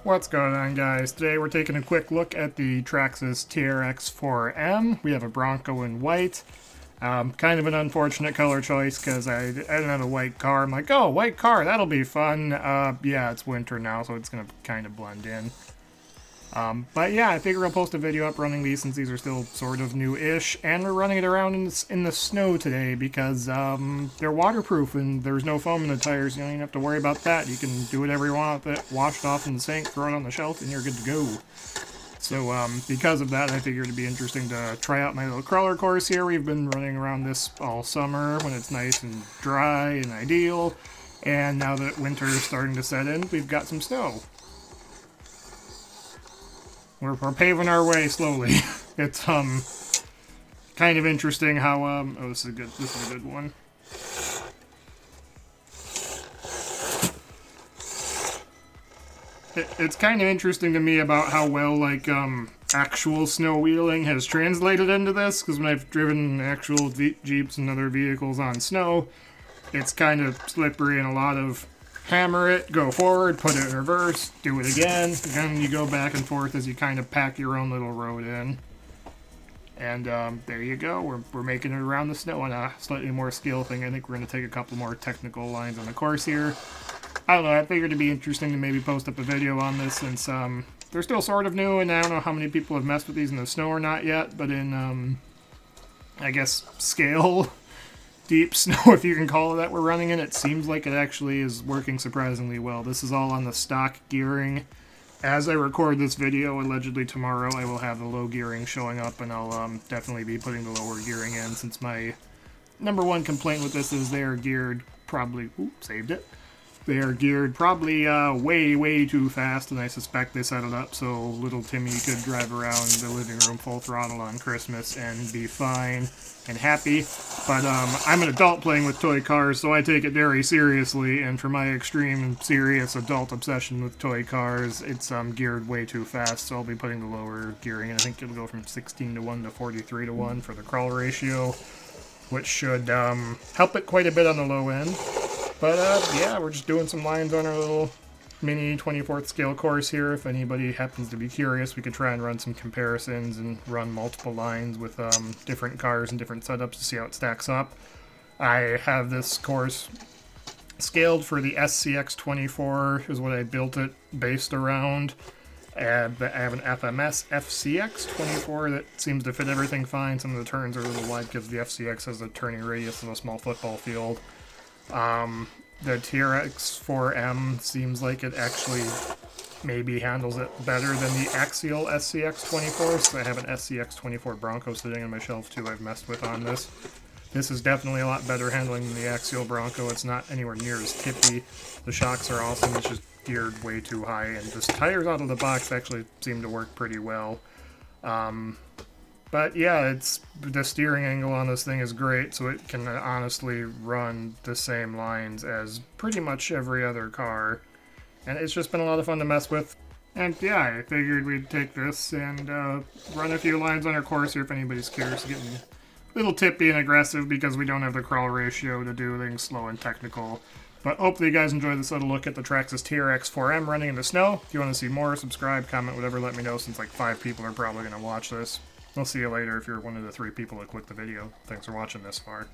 What's going on, guys? Today we're taking a quick look at the Traxxas TRX4M. We have a Bronco in white. Kind of an unfortunate color choice because I didn't have a white car. I'm like, oh, white car, that'll be fun. Yeah, it's winter now, so it's going to kind of blend in. But yeah, I figure I'll post a video up running these since these are still sort of new-ish, and we're running it around in the snow today because they're waterproof and there's no foam in the tires. You don't even have to worry about that. You can do whatever you want with it, wash it off in the sink, throw it on the shelf, and you're good to go. So because of that, I figured it'd be interesting to try out my little crawler course here. We've been running around this all summer when it's nice and dry and ideal, and now that winter is starting to set in, we've got some snow. We're paving our way slowly. It's kind of interesting how oh, this is a good one. It's kind of interesting to me about how well like actual snow wheeling has translated into this, because when I've driven actual Jeeps and other vehicles on snow, it's kind of slippery and a lot of hammer it, go forward, put it in reverse, do it again. Then you go back and forth as you kind of pack your own little road in. And there you go. We're making it around the snow on a slightly more skill thing. I think we're going to take a couple more technical lines on the course here. I don't know, I figured it'd be interesting to maybe post up a video on this since they're still sort of new, and I don't know how many people have messed with these in the snow or not yet, but in, I guess, scale deep snow, if you can call it that, we're running in, it seems like it actually is working surprisingly well. This is all on the stock gearing. As I record this video, allegedly tomorrow, I will have the low gearing showing up, and I'll definitely be putting the lower gearing in, since my number one complaint with this is they are geared probably... Oops, saved it. They are geared probably way too fast, and I suspect they set it up so little Timmy could drive around the living room full throttle on Christmas and be fine and happy. But I'm an adult playing with toy cars, so I take it very seriously, and for my extreme serious adult obsession with toy cars, it's geared way too fast, so I'll be putting the lower gearing in. I think it'll go from 16 to 1 to 43 to 1 for the crawl ratio, which should help it quite a bit on the low end. But yeah, we're just doing some lines on our little mini 24th scale course here. If anybody happens to be curious, we could try and run some comparisons and run multiple lines with different cars and different setups to see how it stacks up. I have this course scaled for the SCX24 is what I built it based around. And I have an FMS FCX24 that seems to fit everything fine. Some of the turns are a little wide because the FCX has a turning radius of a small football field. The TRX4M seems like it actually maybe handles it better than the axial SCX24, so I have an SCX24 Bronco sitting on my shelf too I've messed with on this. This is definitely a lot better handling than the axial Bronco. It's not anywhere near as tippy. The shocks are awesome, it's just geared way too high, and the tires out of the box actually seem to work pretty well. But yeah, the steering angle on this thing is great, so it can honestly run the same lines as pretty much every other car. And it's just been a lot of fun to mess with. And yeah, I figured we'd take this and run a few lines on our course here if anybody's curious. Getting a little tippy and aggressive because we don't have the crawl ratio to do things slow and technical. But hopefully you guys enjoyed this little look at the Traxxas TRX4M running in the snow. If you want to see more, subscribe, comment, whatever, let me know, since like 5 people are probably going to watch this. We'll see you later if you're one of the 3 people that clicked the video. Thanks for watching this far.